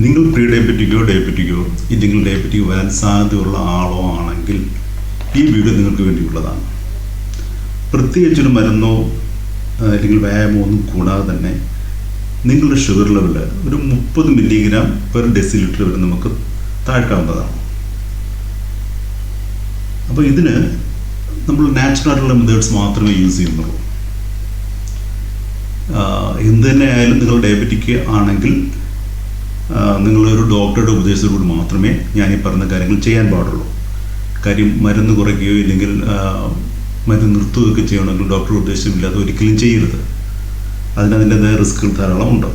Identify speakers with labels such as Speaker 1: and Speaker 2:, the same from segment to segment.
Speaker 1: നിങ്ങൾ പ്രീ ഡയബറ്റിക്കോ ഡയബറ്റിക്കോ ഇല്ലെങ്കിൽ ഡയബറ്റിക് വരാൻ സാധ്യതയുള്ള ആളോ ആണെങ്കിൽ ഈ വീഡിയോ നിങ്ങൾക്ക് വേണ്ടിയുള്ളതാണ്. പ്രത്യേകിച്ചൊരു മരുന്നോ അല്ലെങ്കിൽ വ്യായാമമോ ഒന്നും കൂടാതെ തന്നെ നിങ്ങളുടെ ഷുഗർ ലെവൽ ഒരു 30 മില്ലിഗ്രാം പെർ ഡെസിലിറ്റർ വരെ നമുക്ക് താഴ്ക്കാവുന്നതാണ്. അപ്പോൾ ഇതിന് നമ്മൾ നാച്ചുറൽ ആയിട്ടുള്ള മെത്തേഡ്സ് മാത്രമേ യൂസ് ചെയ്യുന്നുള്ളൂ. എന്ത് തന്നെ ആയാലും നിങ്ങൾ ഡയബറ്റിക് ആണെങ്കിൽ നിങ്ങളൊരു ഡോക്ടറുടെ ഉപദേശത്തോടുകൂടി മാത്രമേ ഞാൻ ഈ പറഞ്ഞ കാര്യങ്ങൾ ചെയ്യാൻ പാടുള്ളൂ. കാര്യം മരുന്ന് കുറയ്ക്കുകയോ ഇല്ലെങ്കിൽ മരുന്ന് നിർത്തുകയൊക്കെ ചെയ്യണമെങ്കിൽ ഡോക്ടറുടെ ഉപദേശമില്ലാതെ ഒരിക്കലും ചെയ്യരുത്. അതിൻ്റെതായ റിസ്കുകൾ ധാരാളം ഉണ്ട്.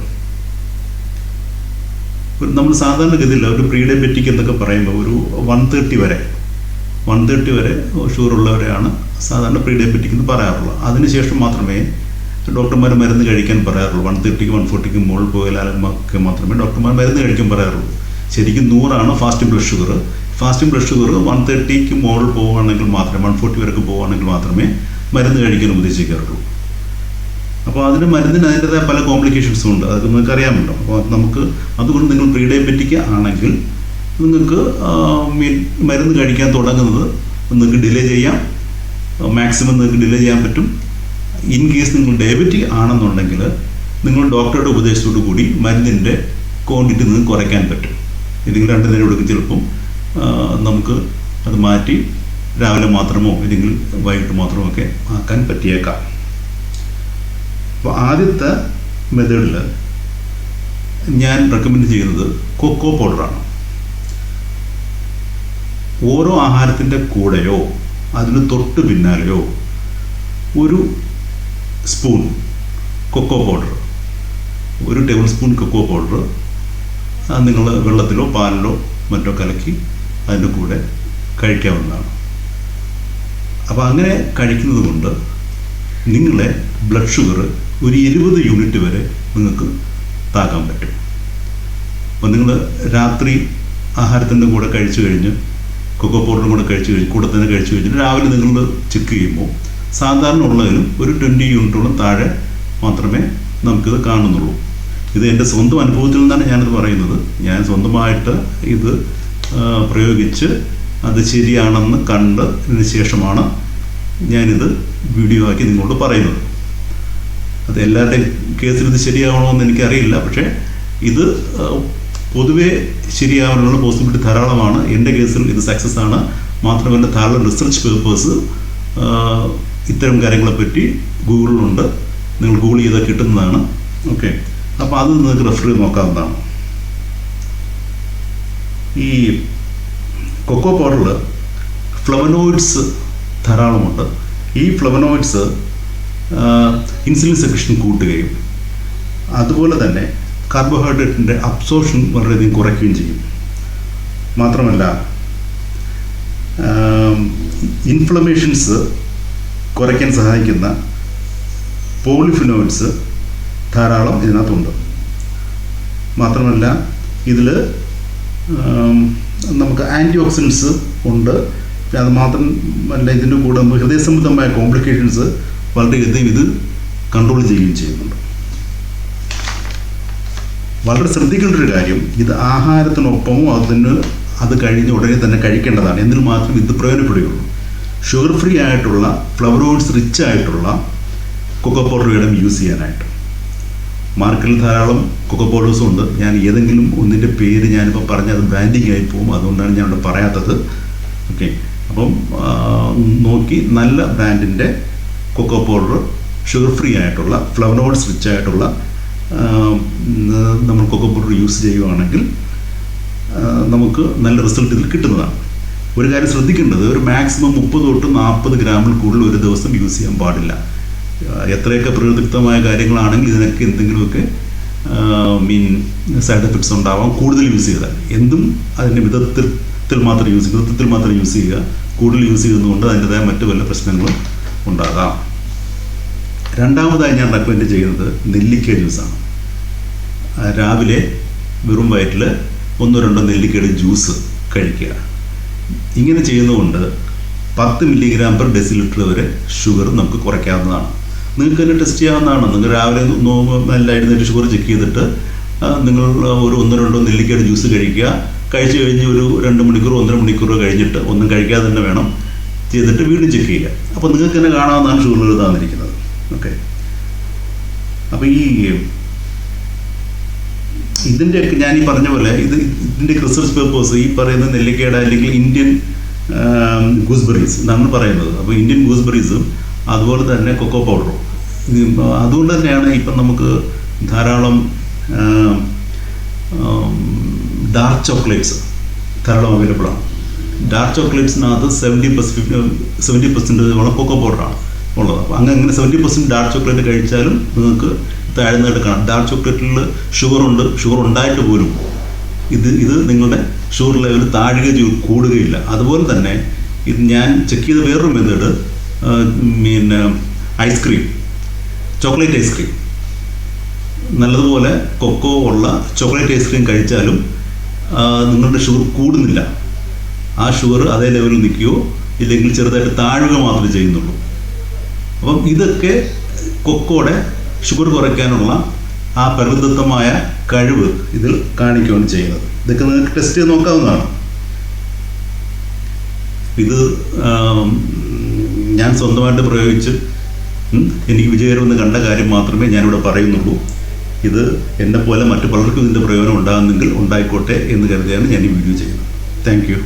Speaker 1: നമ്മൾ സാധാരണഗതിയിൽ ഒരു പ്രീ ഡയബറ്റിക് എന്നൊക്കെ പറയുമ്പോൾ ഒരു 130 വരെ ഷുഗർ ഉള്ളവരെയാണ് സാധാരണ പ്രീ ഡയബറ്റിക് എന്ന് പറയാറുള്ളത്. അതിനുശേഷം മാത്രമേ ഡോക്ടർമാർ മരുന്ന് കഴിക്കാൻ പറയാറുള്ളൂ. 130 140 മുകളിൽ പോയാലൊക്കെ മാത്രമേ ഡോക്ടർമാർ മരുന്ന് കഴിക്കാൻ പറയാറുള്ളൂ. ശരിക്കും 100 fasting blood sugar. Fasting blood sugar 130 മുകളിൽ പോവുകയാണെങ്കിൽ മാത്രമേ 140 വരെയൊക്കെ പോവുകയാണെങ്കിൽ മാത്രമേ മരുന്ന് കഴിക്കാൻ ഉപദേശിക്കാറുള്ളൂ. അപ്പോൾ അതിന് മരുന്നിന് അതിൻ്റെതായ പല കോംപ്ലിക്കേഷൻസും ഉണ്ട്. അതൊക്കെ നിങ്ങൾക്ക് അറിയാമല്ലോ. അപ്പോൾ അതുകൊണ്ട് നിങ്ങൾ പ്രീ ഡയബറ്റിക് ആണെങ്കിൽ നിങ്ങൾക്ക് മരുന്ന് കഴിക്കാൻ തുടങ്ങുന്നത് നിങ്ങൾക്ക് ഡിലേ ചെയ്യാം. മാക്സിമം നിങ്ങൾക്ക് ഡിലേ ചെയ്യാൻ പറ്റും. ഇൻ കേസ് നിങ്ങൾ ഡയബറ്റിക് ആണെന്നുണ്ടെങ്കിൽ നിങ്ങൾ ഡോക്ടറുടെ ഉപദേശത്തോടു കൂടി മരുന്നിൻ്റെ ക്വാണ്ടിറ്റി നിങ്ങൾക്ക് കുറയ്ക്കാൻ പറ്റും. ഇല്ലെങ്കിൽ 2 നേരം എടുക്കും. ചിലപ്പം നമുക്ക് അത് മാറ്റി രാവിലെ മാത്രമോ ഇല്ലെങ്കിൽ വൈകിട്ട് മാത്രമോ ഒക്കെ ആക്കാൻ പറ്റിയേക്കാം. അപ്പോൾ ആദ്യത്തെ മെത്തേഡിൽ ഞാൻ റെക്കമെൻഡ് ചെയ്യുന്നത് കൊക്കോ പൗഡറാണ്. ഓരോ ആഹാരത്തിൻ്റെ കൂടെയോ അതിന് തൊട്ട് പിന്നാലെയോ ഒരു spoon cocoa powder, 1 tablespoon cocoa powder നിങ്ങൾ വെള്ളത്തിലോ പാലിലോ മറ്റോ കലക്കി അതിൻ്റെ കൂടെ കഴിക്കാവുന്നതാണ്. അപ്പോൾ അങ്ങനെ കഴിക്കുന്നത് കൊണ്ട് നിങ്ങളെ ബ്ലഡ് ഷുഗർ ഒരു 20 യൂണിറ്റ് വരെ നിങ്ങൾക്ക് താക്കാൻ പറ്റും. അപ്പോൾ നിങ്ങൾ രാത്രി ആഹാരത്തിൻ്റെ കൂടെ കഴിച്ചു കഴിഞ്ഞ് കൊക്കോ പൗഡറും കൂടെ കൂടെ തന്നെ കഴിച്ചു കഴിഞ്ഞിട്ട് രാവിലെ നിങ്ങൾ ചെക്ക് ചെയ്യുമ്പോൾ സാധാരണ ഉള്ളതിലും ഒരു 20 യൂണിറ്റോളം താഴെ മാത്രമേ നമുക്കിത് കാണുന്നുള്ളൂ. ഇത് എൻ്റെ സ്വന്തം അനുഭവത്തിൽ നിന്നാണ് ഞാനിത് പറയുന്നത്. ഞാൻ സ്വന്തമായിട്ട് ഇത് പ്രയോഗിച്ച് അത് ശരിയാണെന്ന് കണ്ടതിന് ശേഷമാണ് ഞാനിത് വീഡിയോ ആക്കി നിങ്ങളോട് പറയുന്നത്. അത് എല്ലാവരുടെയും കേസിൽ ഇത് ശരിയാവണമെന്ന് എനിക്കറിയില്ല. പക്ഷേ ഇത് പൊതുവേ ശരിയാവാനുള്ള പോസിബിലിറ്റി ധാരാളമാണ്. എൻ്റെ കേസിൽ ഇത് സക്സസ് ആണ്. മാത്രമല്ല ധാരാളം റിസർച്ച് പേപ്പേഴ്സ് ഇത്തരം കാര്യങ്ങളെപ്പറ്റി ഗൂഗിളിലുണ്ട്. നിങ്ങൾ ഗൂഗിൾ ചെയ്താൽ കിട്ടുന്നതാണ്. ഓക്കെ, അപ്പോൾ അത് നിങ്ങൾക്ക് റെഫർ ചെയ്ത് നോക്കാവുന്നതാണ്. ഈ കൊക്കോ പൗഡറിൽ ഫ്ലവനോയിഡ്സ് ധാരാളമുണ്ട്. ഈ ഫ്ലവനോയിഡ്സ് ഇൻസുലിൻ സെക്രീഷൻ കൂട്ടുകയും അതുപോലെ തന്നെ കാർബോഹൈഡ്രേറ്റിൻ്റെ അബ്സോർപ്ഷൻ വളരെയധികം കുറയ്ക്കുകയും ചെയ്യും. മാത്രമല്ല ഇൻഫ്ലമേഷൻസ് കുറയ്ക്കാൻ സഹായിക്കുന്ന പോളിഫിനോയിഡ്സ് ധാരാളം ഇതിനകത്തുണ്ട്. മാത്രമല്ല ഇതിൽ നമുക്ക് ആൻറ്റി ഓക്സിഡൻസ് ഉണ്ട്. അത് മാത്രമല്ല ഇതിൻ്റെ കൂടെ നമുക്ക് ഹൃദയ സംബന്ധമായ കോംപ്ലിക്കേഷൻസ് വളരെയധികം ഇത് കൺട്രോൾ ചെയ്യുകയും ചെയ്യുന്നുണ്ട്. വളരെ ശ്രദ്ധിക്കേണ്ട ഒരു കാര്യം, ഇത് ആഹാരത്തിനൊപ്പമോ അത് കഴിഞ്ഞ് ഉടനെ തന്നെ കഴിക്കേണ്ടതാണ്. എങ്കിൽ മാത്രം ഇത് പ്രയോജനപ്പെടുകയുള്ളൂ. ഷുഗർ ഫ്രീ ആയിട്ടുള്ള ഫ്ലവനോയിഡ്സ് റിച്ച് ആയിട്ടുള്ള കൊക്കോ പൗഡർ വേണം യൂസ് ചെയ്യാനായിട്ട്. മാർക്കറ്റിൽ ധാരാളം കൊക്കോ പൗഡേഴ്സും ഉണ്ട്. ഞാൻ ഏതെങ്കിലും ഒന്നിൻ്റെ പേര് ഞാനിപ്പോൾ പറഞ്ഞാൽ അത് ബ്രാൻഡിങ് ആയി പോകും. അതുകൊണ്ടാണ് ഞാൻ ഇവിടെ പറയാത്തത്. ഓക്കെ, അപ്പം നോക്കി നല്ല ബ്രാൻഡിൻ്റെ കൊക്കോ പൗഡർ ഷുഗർ ഫ്രീ ആയിട്ടുള്ള ഫ്ലവനോയിഡ്സ് റിച്ച് ആയിട്ടുള്ള നമ്മൾ കൊക്കോ പൗഡർ യൂസ് ചെയ്യുകയാണെങ്കിൽ നമുക്ക് നല്ല റിസൾട്ട് ഇതിൽ കിട്ടുന്നതാണ്. ഒരു കാര്യം ശ്രദ്ധിക്കേണ്ടത്, ഒരു മാക്സിമം 30 തൊട്ട് 40 ഗ്രാമിൽ കൂടുതൽ ഒരു ദിവസം യൂസ് ചെയ്യാൻ പാടില്ല. എത്രയൊക്കെ പ്രകൃതിദത്തമായ കാര്യങ്ങളാണെങ്കിൽ ഇതിനൊക്കെ എന്തെങ്കിലുമൊക്കെ സൈഡ് എഫക്ട്സ് ഉണ്ടാവാം കൂടുതൽ യൂസ് ചെയ്താൽ. എന്തും അതിൻ്റെ വിധത്തിൽ മാത്രം യൂസ് ചെയ്യുക. കൂടുതൽ യൂസ് ചെയ്യുന്നതുകൊണ്ട് അതിൻ്റെതായ മറ്റു വല്ല പ്രശ്നങ്ങളും ഉണ്ടാകാം. രണ്ടാമതായി ഞാൻ റെക്കമെൻഡ് ചെയ്യുന്നത് നെല്ലിക്ക ജ്യൂസാണ്. രാവിലെ വെറും വയറ്റിൽ 1-2 നെല്ലിക്കയുടെ ജ്യൂസ് കഴിക്കുക. ഇങ്ങനെ ചെയ്യുന്നതുകൊണ്ട് 10 മില്ലിഗ്രാം പെർ ഡെസിലിറ്റർ വരെ ഷുഗർ നമുക്ക് കുറയ്ക്കാവുന്നതാണ്. നിങ്ങൾക്ക് തന്നെ ടെസ്റ്റ് ചെയ്യാവുന്നതാണ്. നിങ്ങൾ രാവിലെ നല്ല എഴുന്നേറ്റ് ഷുഗർ ചെക്ക് ചെയ്തിട്ട് നിങ്ങൾ ഒരു 1-2 നെല്ലിക്കയുടെ ജ്യൂസ് കഴിക്കുക. കഴിച്ചു കഴിഞ്ഞ് ഒരു 2 മണിക്കൂർ 1.5 മണിക്കൂർ കഴിഞ്ഞിട്ട് ഒന്നും കഴിക്കാതെ തന്നെ വേണം ചെയ്തിട്ട് വീണ്ടും ചെക്ക് ചെയ്യുക. അപ്പോൾ നിങ്ങൾക്ക് തന്നെ കാണാവുന്നതാണ് ഷുഗർ ലെവൽ തന്നിരിക്കുന്നത്. ഓക്കെ, അപ്പോൾ ഇതിൻ്റെയൊക്കെ ഞാൻ ഈ പറഞ്ഞ പോലെ ഇതിൻ്റെ റിസർച്ച് പേപ്പേഴ്സ് ഈ പറയുന്ന നെല്ലിക്കയുടെ അല്ലെങ്കിൽ ഇന്ത്യൻ ഗൂസ്ബെറീസ് എന്നാണ് പറയുന്നത്. അപ്പോൾ ഇന്ത്യൻ ഗൂസ്ബെറീസും അതുപോലെ തന്നെ കൊക്കോ പൗഡറും അതുകൊണ്ട് തന്നെയാണ് ഇപ്പം നമുക്ക് ധാരാളം ഡാർക്ക് ചോക്ലേറ്റ്സ് ധാരാളം അവൈലബിളാണ്. ഡാർക്ക് ചോക്ലേറ്റ്സിനകത്ത് 70% കൊക്കോ പൗഡറാണ് ഉള്ളത്. അപ്പോൾ അങ്ങനെ 70% ഡാർക്ക് ചോക്ലേറ്റ് കഴിച്ചാലും നിങ്ങൾക്ക് താഴ്ന്നതായിട്ട് കാണാം. ഡാർക്ക് ചോക്ലേറ്റിൽ ഷുഗറുണ്ട്, ഷുഗർ ഉണ്ടായിട്ട് പോലും ഇത് നിങ്ങളുടെ ഷുഗർ ലെവൽ കൂടുകയില്ല. അതുപോലെ തന്നെ ഇത് ഞാൻ ചെക്ക് ചെയ്ത വേറൊരു മെത്തേഡ്, പിന്നെ ഐസ്ക്രീം, ചോക്ലേറ്റ് ഐസ്ക്രീം, നല്ലതുപോലെ കൊക്കോ ഉള്ള ചോക്ലേറ്റ് ഐസ്ക്രീം കഴിച്ചാലും നിങ്ങളുടെ ഷുഗർ കൂടുന്നില്ല. ആ ഷുഗർ അതേ ലെവലിൽ നിൽക്കുകയോ ഇല്ലെങ്കിൽ ചെറുതായിട്ട് താഴുക മാത്രമേ ചെയ്യുന്നുള്ളൂ. അപ്പം ഇതൊക്കെ കൊക്കോയുടെ ഷുഗർ കുറയ്ക്കാനുള്ള ആ പരിമിതമായ കഴിവ് ഇതിൽ കാണിക്കുകയാണ് ചെയ്യുന്നത്. ഇതൊക്കെ നിങ്ങൾക്ക് ടെസ്റ്റ് ചെയ്ത് നോക്കാവുന്നതാണ്. ഇത് ഞാൻ സ്വന്തമായിട്ട് പ്രയോഗിച്ച് എനിക്ക് വിജയകരമെന്ന് കണ്ട കാര്യം മാത്രമേ ഞാനിവിടെ പറയുന്നുള്ളൂ. ഇത് എന്നെപ്പോലെ മറ്റു പലർക്കും ഇതിൻ്റെ പ്രയോജനം ഉണ്ടാകുന്നെങ്കിൽ ഉണ്ടായിക്കോട്ടെ എന്ന് കരുതിയാണ് ഞാൻ ഈ വീഡിയോ ചെയ്യുന്നത്. Thank you.